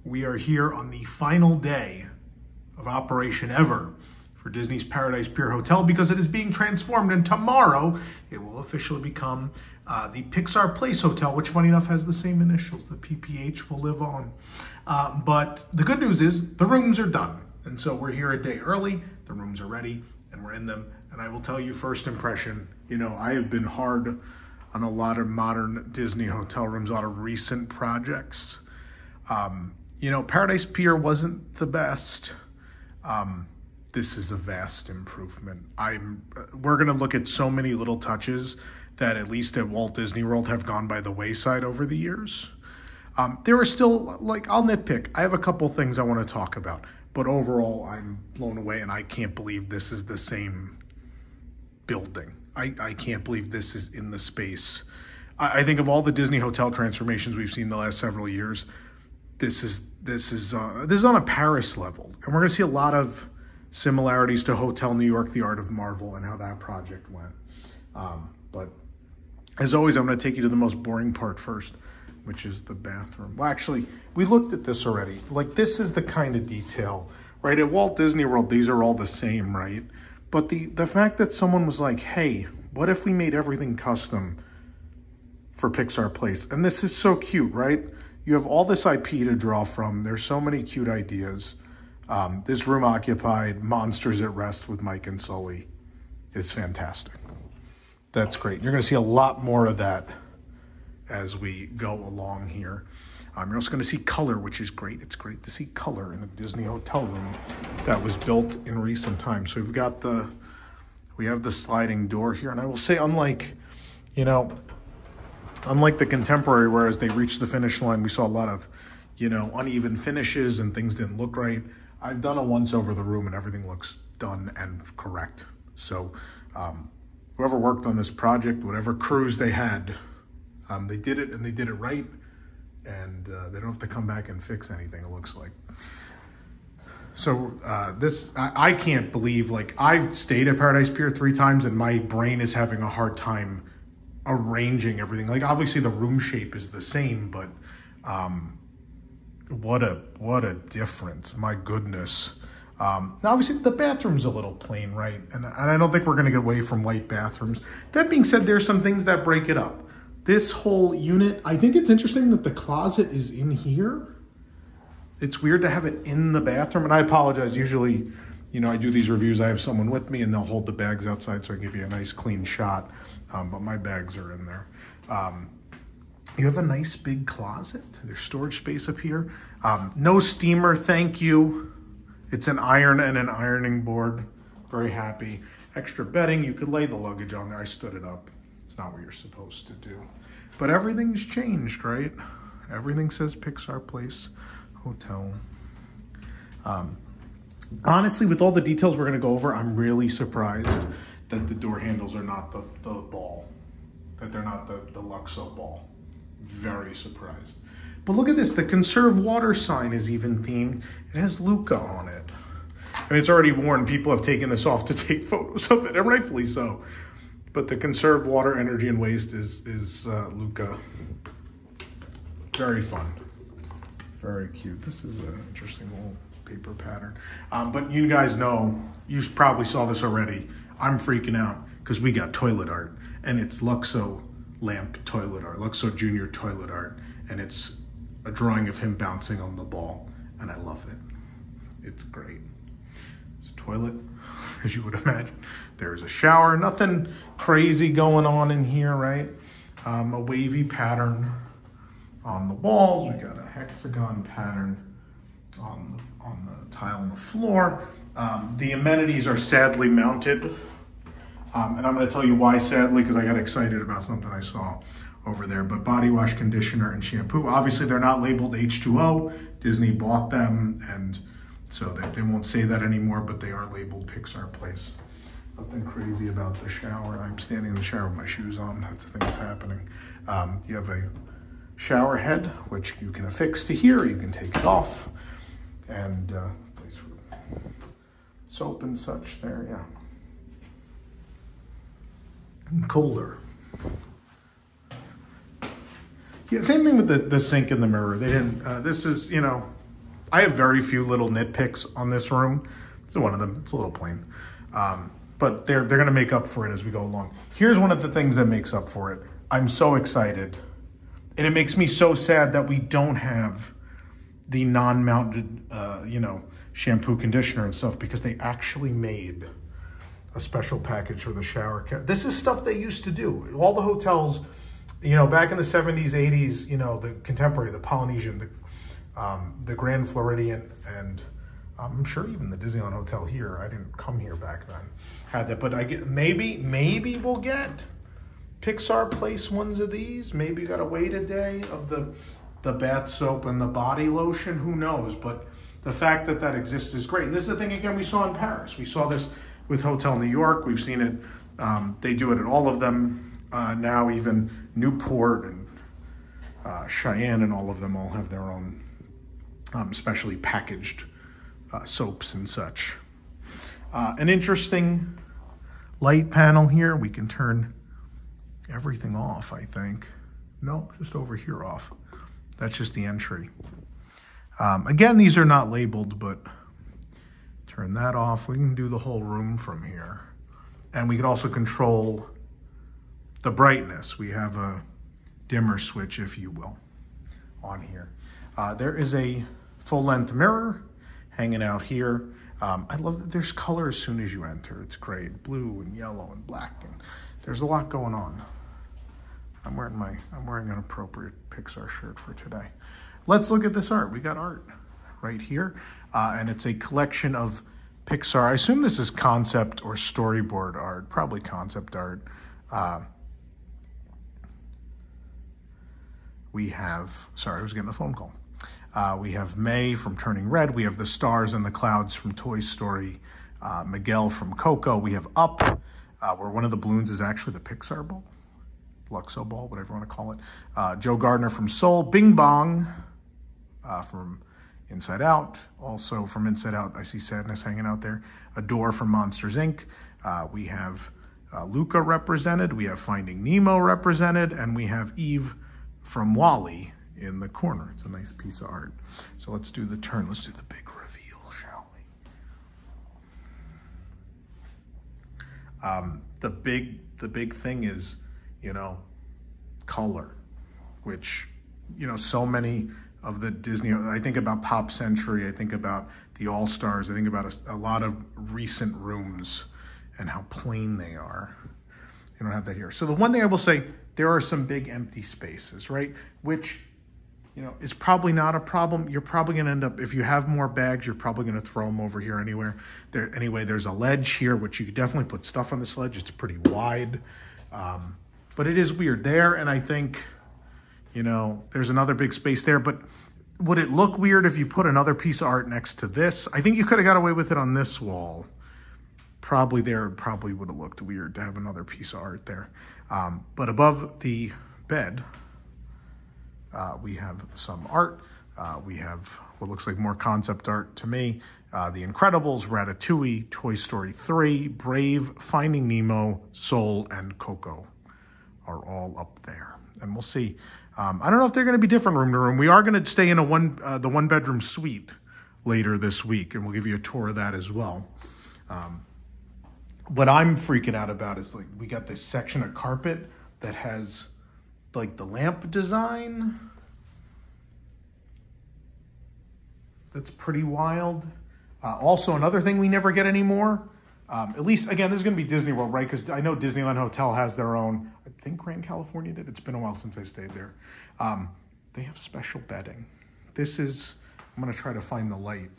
We are here on the final day of operation ever for Disney's Paradise Pier Hotel because it is being transformed, and tomorrow it will officially become the Pixar Place Hotel, which funny enough has the same initials. The PPH will live on. But the good news is the rooms are done. And so we're here a day early, the rooms are ready, and we're in them. And I will tell you first impression, you know, I have been hard on a lot of modern Disney hotel rooms, a lot of recent projects. You know, Paradise Pier wasn't the best. This is a vast improvement. We're going to look at so many little touches that at least at Walt Disney World have gone by the wayside over the years. There are still, like, I'll nitpick. I have a couple things I want to talk about. But overall, I'm blown away, and I can't believe this is the same building. I can't believe this is in the space. I think of all the Disney hotel transformations we've seen the last several years, this is on a Paris level, and we're going to see a lot of similarities to Hotel New York, The Art of Marvel, and how that project went. But as always, I'm going to take you to the most boring part first, which is the bathroom. Well, actually, we looked at this already. Like, this is the kind of detail, right? At Walt Disney World, these are all the same, right? But the fact that someone was like, hey, what if we made everything custom for Pixar Place? And this is so cute, right? You have all this IP to draw from. There's so many cute ideas. This room occupied, Monsters at Rest with Mike and Sully is fantastic. That's great. You're going to see a lot more of that as we go along here. You're also going to see color, which is great. It's great to see color in a Disney hotel room that was built in recent times. So we have the sliding door here. And I will say, unlike the contemporary, where as they reached the finish line, we saw a lot of, uneven finishes and things didn't look right. I've done a once over the room and everything looks done and correct. So whoever worked on this project, whatever crews they had, they did it and they did it right. And they don't have to come back and fix anything, it looks like. So I can't believe, like, I've stayed at Paradise Pier 3 times and my brain is having a hard time arranging everything. Like, obviously the room shape is the same, but what a difference, my goodness. Now obviously the bathroom's a little plain, right? And I don't think we're gonna get away from white bathrooms. That being said, there's some things that break it up. This whole unit, I think it's interesting that the closet is in here. It's weird to have it in the bathroom, and I apologize. Usually, I do these reviews, I have someone with me and they'll hold the bags outside so I give you a nice clean shot, but my bags are in there. You have a nice big closet. There's storage space up here. No steamer, thank you. It's an iron and an ironing board. Very happy. Extra bedding, you could lay the luggage on there. I stood it up. It's not what you're supposed to do. But everything's changed, right? Everything says Pixar Place Hotel. Honestly, with all the details we're going to go over, I'm really surprised that the door handles are not the ball. That they're not the Luxo ball. Very surprised. But look at this. The conserve water sign is even themed. It has Luca on it. I mean, it's already worn. People have taken this off to take photos of it, and rightfully so. But the conserved water, energy, and waste is Luca. Very fun. Very cute. This is an interesting little paper pattern. But you guys know, you probably saw this already. I'm freaking out because we got toilet art. And it's Luxo lamp toilet art. Luxo Junior toilet art. And it's a drawing of him bouncing on the ball. And I love it. It's great. It's a toilet, as you would imagine. There's a shower, nothing crazy going on in here, right? A wavy pattern on the walls. We got a hexagon pattern on the tile on the floor. The amenities are sadly mounted. And I'm gonna tell you why sadly, because I got excited about something I saw over there. But body wash, conditioner, and shampoo. Obviously they're not labeled H2O. Disney bought them, and so they won't say that anymore, but they are labeled Pixar Place. Nothing crazy about the shower. I'm standing in the shower with my shoes on. That's the thing that's happening. You have a shower head, which you can affix to here. You can take it off. And place for soap and such there, yeah. And cooler. Yeah, same thing with the sink and the mirror. They didn't, this is, I have very few little nitpicks on this room. It's one of them. It's a little plain. But they're going to make up for it as we go along. Here's one of the things that makes up for it. I'm so excited. And it makes me so sad that we don't have the non-mounted, shampoo, conditioner and stuff, because they actually made a special package for the shower. This is stuff they used to do. All the hotels, back in the 70s, 80s, the Contemporary, the Polynesian, the Grand Floridian, and I'm sure even the Disneyland Hotel here, I didn't come here back then, had that. But maybe we'll get Pixar Place ones of these. Maybe you gotta wait a day of the bath soap and the body lotion, who knows? But the fact that that exists is great. And this is the thing, again, we saw in Paris. We saw this with Hotel New York. We've seen it, they do it at all of them now, even Newport and Cheyenne, and all of them all have their own specially packaged soaps and such. An interesting light panel here. We can turn everything off, I think. Nope, just over here off. That's just the entry. Again, these are not labeled, but turn that off. We can do the whole room from here. And we can also control the brightness. We have a dimmer switch, if you will, on here. There is a full-length mirror hanging out here. I love that there's color as soon as you enter. It's great. Blue and yellow and black, and there's a lot going on. I'm wearing an appropriate Pixar shirt for today. Let's look at this art. We got art right here, and it's a collection of Pixar. I assume this is concept or storyboard art, probably concept art. We have, sorry, I was getting a phone call. We have May from Turning Red. We have the stars and the clouds from Toy Story. Miguel from Coco. We have Up, where one of the balloons is actually the Pixar ball. Luxo ball, whatever you want to call it. Joe Gardner from Soul. Bing Bong from Inside Out. Also from Inside Out, I see Sadness hanging out there. Adore from Monsters, Inc. We have Luca represented. We have Finding Nemo represented. And we have Eve from WALL-E in the corner. It's a nice piece of art. So let's do the turn. Let's do the big reveal, shall we? The big thing is, color, which, so many of the Disney, I think about Pop Century, I think about the All-Stars, I think about a lot of recent rooms and how plain they are. You don't have that here. So the one thing I will say, there are some big empty spaces, right? Which, is probably not a problem. You're probably going to end up, if you have more bags, you're probably going to throw them over here anywhere. Anyway, there's a ledge here, which you could definitely put stuff on this ledge. It's pretty wide. But it is weird there, and I think, there's another big space there. But would it look weird if you put another piece of art next to this? I think you could have got away with it on this wall. Probably would have looked weird to have another piece of art there. But above the bed, we have some art. We have what looks like more concept art to me. The Incredibles, Ratatouille, Toy Story 3, Brave, Finding Nemo, Soul, and Coco are all up there. And we'll see. I don't know if they're going to be different room to room. We are going to stay in the one-bedroom suite later this week, and we'll give you a tour of that as well. What I'm freaking out about is, we got this section of carpet that has, the lamp design. That's pretty wild. Also, another thing we never get anymore, at least, again, this is going to be Disney World, right? Because I know Disneyland Hotel has their own. I think Grand California did. It's been a while since I stayed there. They have special bedding. I'm going to try to find the light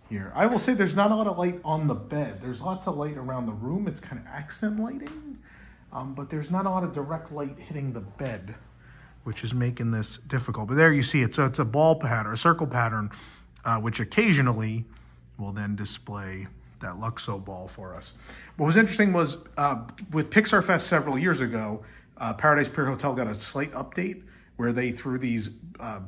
here. I will say there's not a lot of light on the bed. There's lots of light around the room. It's kind of accent lighting, but there's not a lot of direct light hitting the bed, which is making this difficult. But there you see it. So it's a ball pattern, a circle pattern, which occasionally will then display that Luxo ball for us. What was interesting was with Pixar Fest several years ago, Paradise Pier Hotel got a slight update where they threw these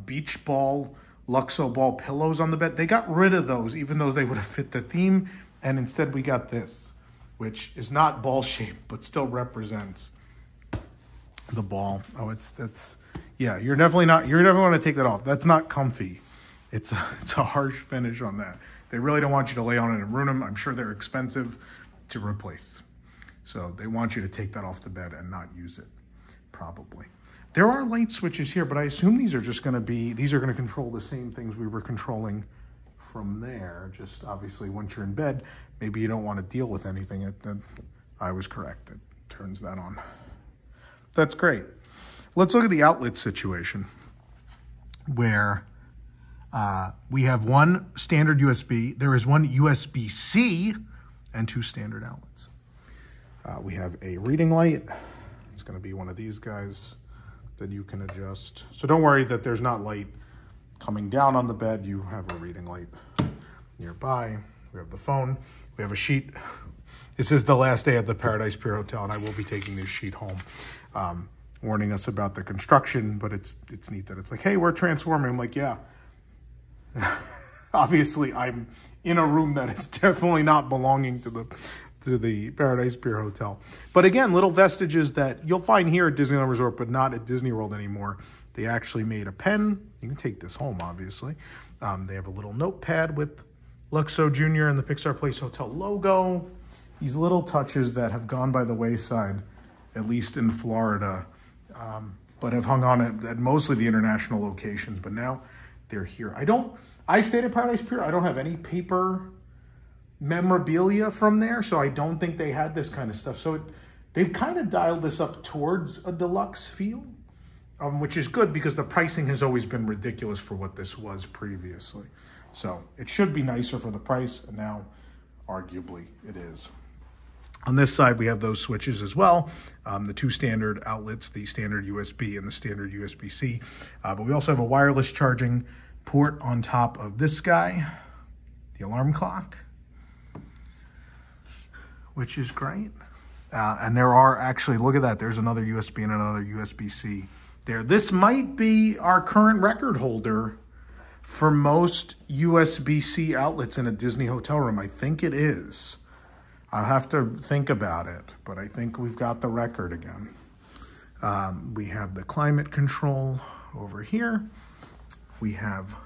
beach ball, Luxo ball pillows on the bed. They got rid of those, even though they would have fit the theme. And instead we got this, which is not ball shaped, but still represents the ball. Oh, yeah, you're definitely want to take that off. That's not comfy It's a harsh finish on that. They really don't want you to lay on it and ruin them. I'm sure they're expensive to replace. So they want you to take that off the bed and not use it, probably. There are light switches here, but I assume these are just going to be, these are going to control the same things we were controlling from there. Just obviously once you're in bed, maybe you don't want to deal with anything. I was correct. It turns that on. That's great. Let's look at the outlet situation where we have one standard USB. There is one USB-C and 2 standard outlets. We have a reading light. It's going to be one of these guys that you can adjust. So don't worry that there's not light coming down on the bed. You have a reading light nearby. We have the phone. We have a sheet. This is the last day at the Paradise Pier Hotel, and I will be taking this sheet home, warning us about the construction, but it's neat that it's like, hey, we're transforming. I'm like, yeah. Obviously, I'm in a room that is definitely not belonging to the Paradise Pier Hotel. But again, little vestiges that you'll find here at Disneyland Resort, but not at Disney World anymore. They actually made a pen. You can take this home, obviously. They have a little notepad with Luxo Jr. and the Pixar Place Hotel logo. These little touches that have gone by the wayside, at least in Florida, but have hung on at mostly the international locations. But now they're here. I stayed at Paradise Pier. I don't have any paper memorabilia from there, so I don't think they had this kind of stuff. So they've kind of dialed this up towards a deluxe feel, which is good because the pricing has always been ridiculous for what this was previously. So it should be nicer for the price, and now arguably it is. On this side, we have those switches as well, the 2 standard outlets, the standard USB and the standard USB-C. But we also have a wireless charging port on top of this guy, the alarm clock, which is great. And there are actually, look at that, there's another USB and another USB-C there. This might be our current record holder for most USB-C outlets in a Disney hotel room. I think it is. I'll have to think about it, but I think we've got the record again. We have the climate control over here. We have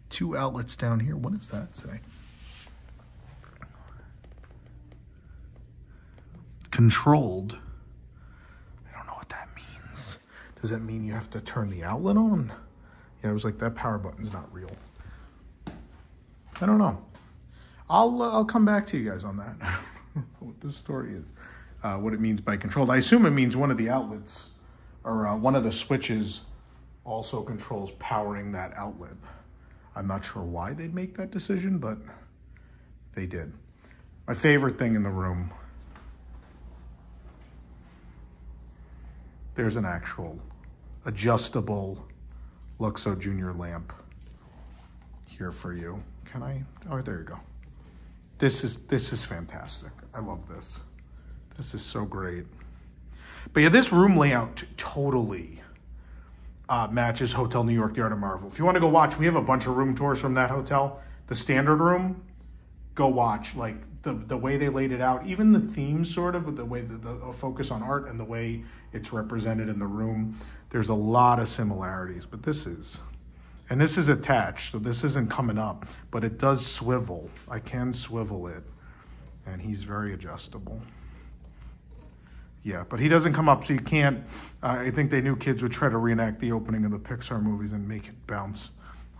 2 outlets down here. What does that say? Controlled. I don't know what that means. Does that mean you have to turn the outlet on? Yeah, I was like, that power button's not real. I don't know. I'll come back to you guys on that, what this story is, what it means by controlled. I assume it means one of the outlets or one of the switches also controls powering that outlet. I'm not sure why they'd make that decision, but they did. My favorite thing in the room, there's an actual adjustable Luxo Jr. lamp here for you. Can I? Oh, there you go. This is fantastic. I love this. This is so great. But yeah, this room layout totally matches Hotel New York, the Art of Marvel. If you want to go watch, we have a bunch of room tours from that hotel. The standard room, go watch. Like the way they laid it out, even the theme sort of, with the way the focus on art and the way it's represented in the room. There's a lot of similarities, but this is... And this is attached, so this isn't coming up, but it does swivel. I can swivel it, and he's very adjustable. Yeah, but he doesn't come up, so you can't... I think they knew kids would try to reenact the opening of the Pixar movies and make it bounce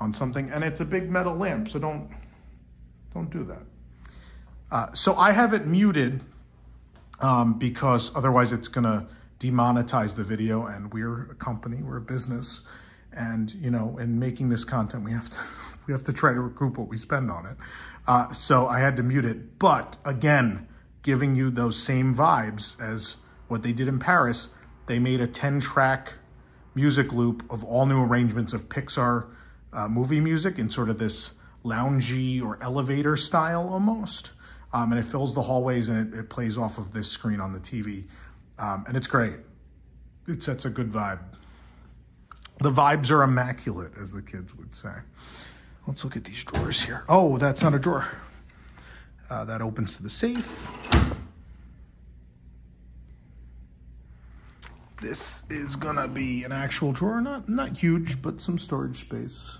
on something. And it's a big metal lamp, so don't do that. So I have it muted because otherwise it's going to demonetize the video, and we're a company, we're a business. And, you know, in making this content, we have to try to recoup what we spend on it. So I had to mute it. But again, giving you those same vibes as what they did in Paris, they made a 10-track music loop of all new arrangements of Pixar movie music in sort of this loungy or elevator style almost. And it fills the hallways, and it plays off of this screen on the TV. And it's great. It sets a good vibe. The vibes are immaculate, as the kids would say. Let's look at these drawers here. Oh, that's not a drawer. That opens to the safe. This is gonna be an actual drawer, not huge, but some storage space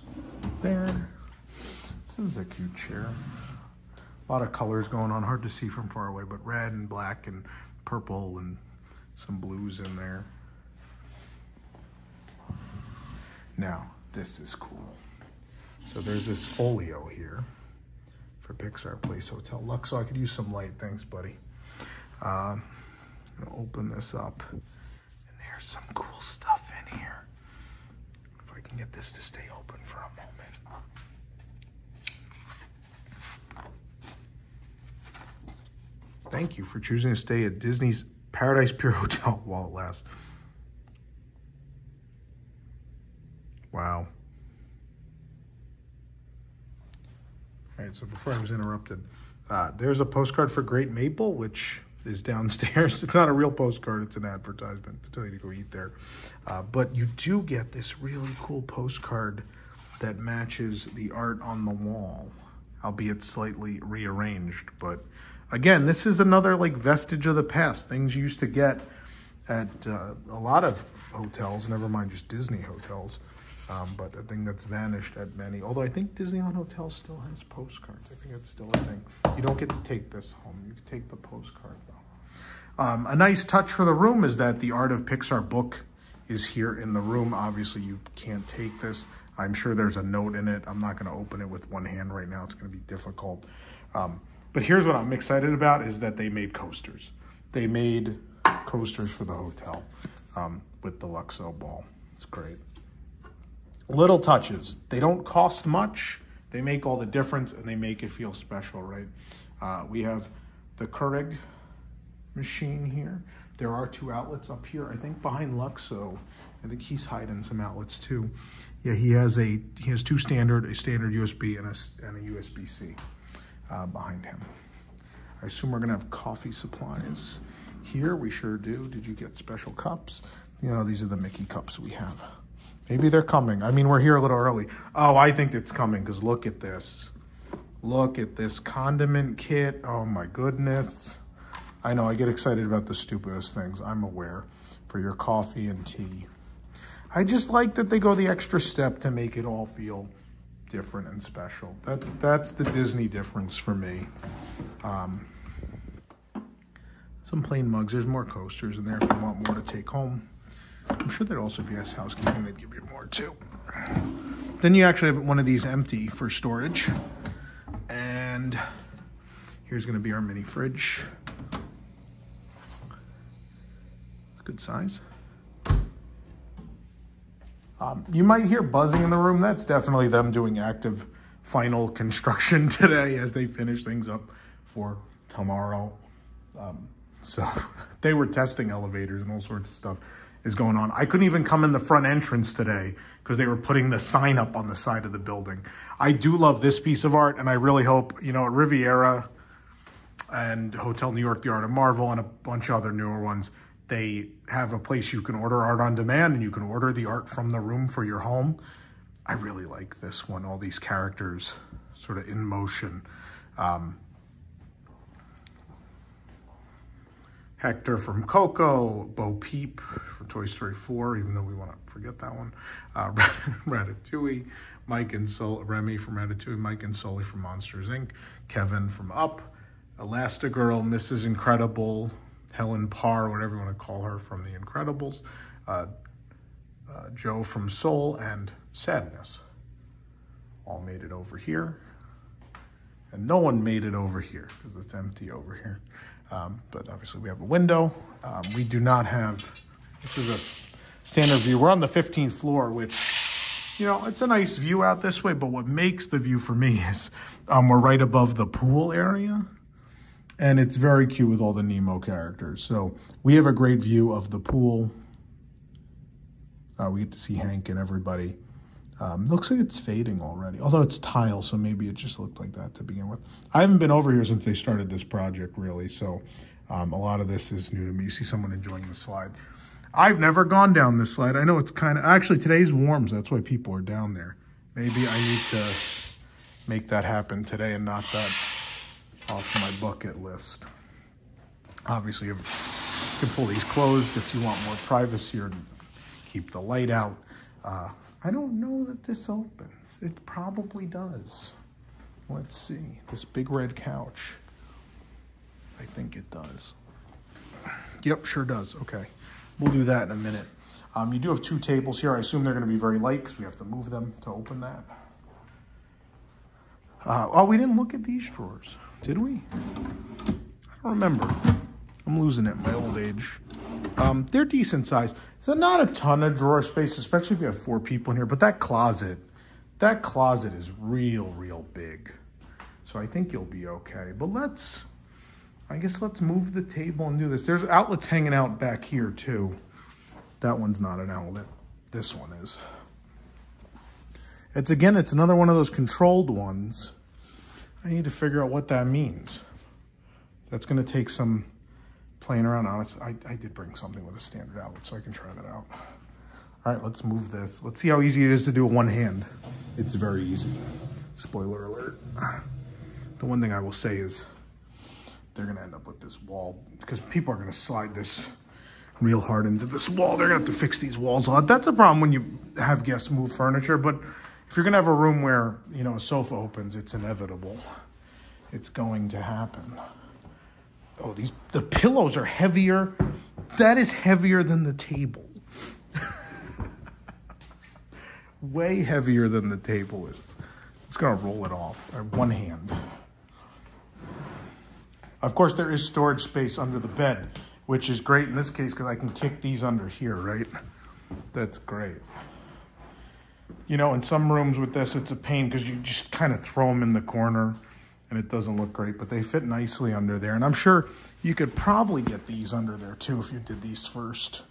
there. This is a cute chair. A lot of colors going on, hard to see from far away, but red and black and purple and some blues in there. Now, this is cool. So there's this folio here for Pixar Place Hotel Lux. So I could use some light. Thanks, buddy. I'm gonna open this up, and there's some cool stuff in here. If I can get this to stay open for a moment. Thank you for choosing to stay at Disney's Paradise Pier Hotel while it lasts. Wow. All right, so before I was interrupted, there's a postcard for Great Maple, which is downstairs. It's not a real postcard, it's an advertisement to tell you to go eat there. But you do get this really cool postcard that matches the art on the wall, albeit slightly rearranged. But again, this is another like vestige of the past, things you used to get at a lot of hotels, never mind just Disney hotels. But a thing that's vanished at many. Although I think Disneyland Hotel still has postcards. I think it's still a thing. You don't get to take this home. You can take the postcard, though. A nice touch for the room is that the Art of Pixar book is here in the room. Obviously, you can't take this. I'm sure there's a note in it. I'm not going to open it with one hand right now. It's going to be difficult. But here's what I'm excited about is that they made coasters. They made coasters for the hotel with the Luxo ball. It's great. Little touches. They don't cost much. They make all the difference, and they make it feel special, right? We have the Keurig machine here. There are 2 outlets up here, I think behind Luxo. I think he's hiding some outlets too. Yeah, he has 2 standard, a standard USB and a USB-C behind him. I assume we're gonna have coffee supplies here. We sure do. Did you get special cups? You know, these are the Mickey cups we have. Maybe they're coming. I mean, we're here a little early. Oh, I think it's coming because look at this. Look at this condiment kit. Oh my goodness. I know I get excited about the stupidest things. I'm aware. For your coffee and tea. I just like that they go the extra step to make it all feel different and special. That's the Disney difference for me. Some plain mugs. There's more coasters in there if you want more to take home. I'm sure that also if you ask housekeeping, they'd give you more too. Then you actually have one of these empty for storage. And here's gonna be our mini fridge. It's a good size. You might hear buzzing in the room. That's definitely them doing active final construction today as they finish things up for tomorrow. So they were testing elevators and all sorts of stuff is going on. I couldn't even come in the front entrance today because they were putting the sign up on the side of the building. I do love this piece of art, and I really hope, you know, at Riviera and Hotel New York, The Art of Marvel, and a bunch of other newer ones, they have a place you can order art on demand, and you can order the art from the room for your home. I really like this one, all these characters sort of in motion. Hector from Coco, Bo Peep from Toy Story 4, even though we want to forget that one. Ratatouille, Remy from Ratatouille, Mike and Sully from Monsters, Inc., Kevin from Up, Elastigirl, Mrs. Incredible, Helen Parr, whatever you want to call her from The Incredibles, Joe from Soul, and Sadness. All made it over here. And no one made it over here because it's empty over here. But obviously we have a window. We do not have, this is a standard view. We're on the 15th floor, which, you know, it's a nice view out this way, but what makes the view for me is we're right above the pool area. And it's very cute with all the Nemo characters. So we have a great view of the pool. We get to see Hank and everybody. Looks like it's fading already, although it's tile, so maybe it just looked like that to begin with. I haven't been over here since they started this project, really, so a lot of this is new to me. You see someone enjoying the slide. I've never gone down this slide. I know it's kind of, actually today's warm, so that's why people are down there. Maybe I need to make that happen today and knock that off my bucket list. Obviously, can pull these closed if you want more privacy or keep the light out. I don't know that this opens. It probably does. Let's see. This big red couch. I think it does. Yep, sure does. Okay. We'll do that in a minute. You do have 2 tables here. I assume they're going to be very light because we have to move them to open that. Oh, we didn't look at these drawers, did we? I don't remember. I'm losing it in my old age. They're decent size. So not a ton of drawer space, especially if you have 4 people in here. But that closet is real big. So I think you'll be okay. But I guess let's move the table and do this. There's outlets hanging out back here too. That one's not an outlet. This one is. It's another one of those controlled ones. I need to figure out what that means. That's going to take some playing around. Honestly, I did bring something with a standard outlet, so I can try that out. All right, let's move this. Let's see how easy it is to do with one hand. It's very easy. Spoiler alert. The one thing I will say is they're going to end up with this wall because people are going to slide this real hard into this wall. They're going to have to fix these walls a lot. That's a problem when you have guests move furniture, but if you're going to have a room where, you know, a sofa opens, it's inevitable. It's going to happen. Oh, the pillows are heavier. That is heavier than the table. Way heavier than the table is. I'm just going to roll it off. I have one hand. Of course, there is storage space under the bed, which is great in this case because I can kick these under here, right? That's great. You know, in some rooms with this, it's a pain because you just kind of throw them in the corner and it doesn't look great, but they fit nicely under there. And I'm sure you could probably get these under there too if you did these first.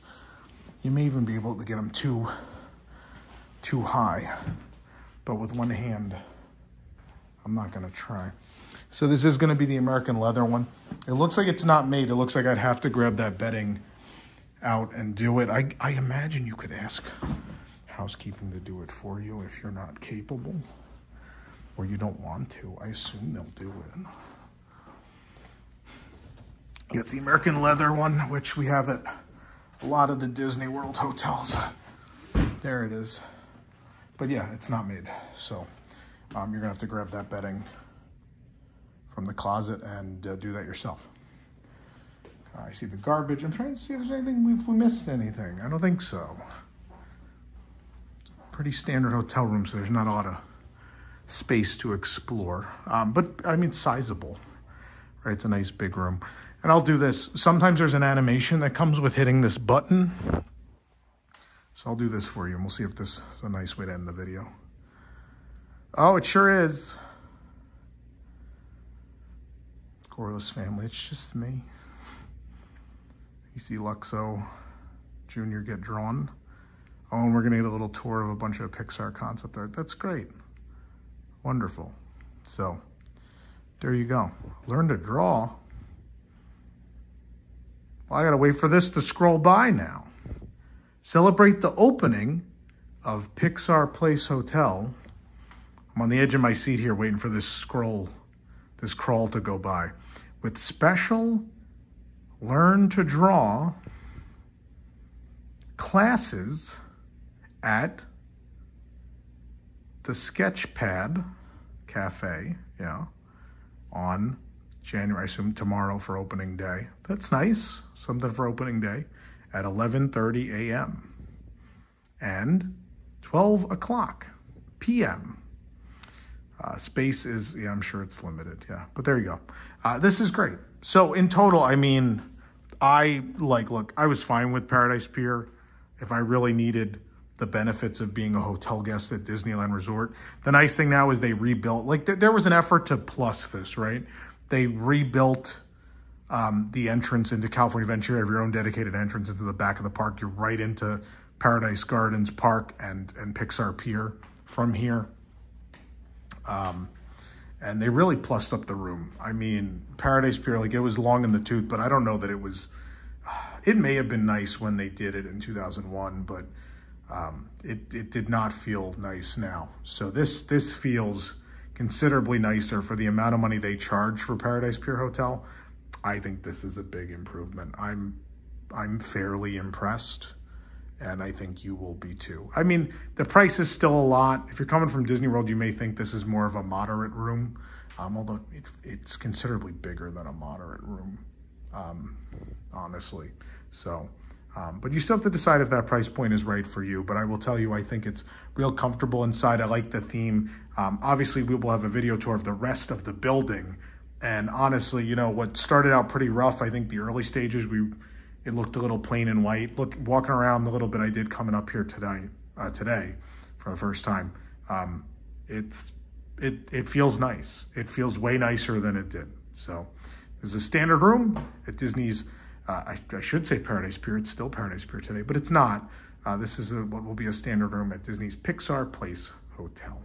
You may even be able to get them too high, but with one hand, I'm not going to try. So this is going to be the American leather one. It looks like it's not made. It looks like I'd have to grab that bedding out and do it. I imagine you could ask housekeeping to do it for you if you're not capable or you don't want to. I assume they'll do it. It's the American leather one, which we have at a lot of the Disney World hotels. There it is. But yeah, it's not made. So you're going to have to grab that bedding from the closet and do that yourself. I see the garbage. I'm trying to see if there's anything, if we missed anything. I don't think so. Pretty standard hotel room, so there's not a lot of space to explore. But I mean, sizable, right? It's a nice big room. And I'll do this. Sometimes there's an animation that comes with hitting this button. So I'll do this for you, and we'll see if this is a nice way to end the video. Oh, it sure is. Corliss family, it's just me. You see Luxo Jr. get drawn. Oh, and we're going to get a little tour of a bunch of Pixar concept art. That's great. Wonderful. So, there you go. Learn to draw. Well, I got to wait for this to scroll by now. Celebrate the opening of Pixar Place Hotel. I'm on the edge of my seat here waiting for this crawl to go by. With special Learn to Draw classes at the Sketchpad Cafe, yeah, on January, I assume tomorrow for opening day. That's nice, something for opening day, at 11:30 a.m. and 12 o'clock p.m. Space is, yeah, I'm sure it's limited, yeah, but there you go. This is great. So in total, I mean, look, I was fine with Paradise Pier if I really needed the benefits of being a hotel guest at Disneyland Resort. The nice thing now is they rebuilt, like there was an effort to plus this, right? They rebuilt the entrance into California Adventure. You have your own dedicated entrance into the back of the park. You're right into Paradise Gardens Park and Pixar Pier from here. And they really plussed up the room. I mean, Paradise Pier, like it was long in the tooth, but I don't know that it was, it may have been nice when they did it in 2001, but it did not feel nice now. So this feels considerably nicer for the amount of money they charge for Paradise Pier Hotel. I think this is a big improvement. I'm I'm fairly impressed, and I think you will be too. I mean, the price is still a lot. If you're coming from Disney World, you may think this is more of a moderate room, although it's considerably bigger than a moderate room, honestly. So, but you still have to decide if that price point is right for you. But I will tell you, I think it's real comfortable inside. I like the theme. Obviously, we will have a video tour of the rest of the building. And honestly, you know, what started out pretty rough, I think the early stages, it looked a little plain and white. Look, walking around the little bit I did coming up here today for the first time, it feels nice. It feels way nicer than it did. So there's a standard room at Disney's, I should say Paradise Pier. It's still Paradise Pier today, but it's not. This is what will be a standard room at Disney's Pixar Place Hotel.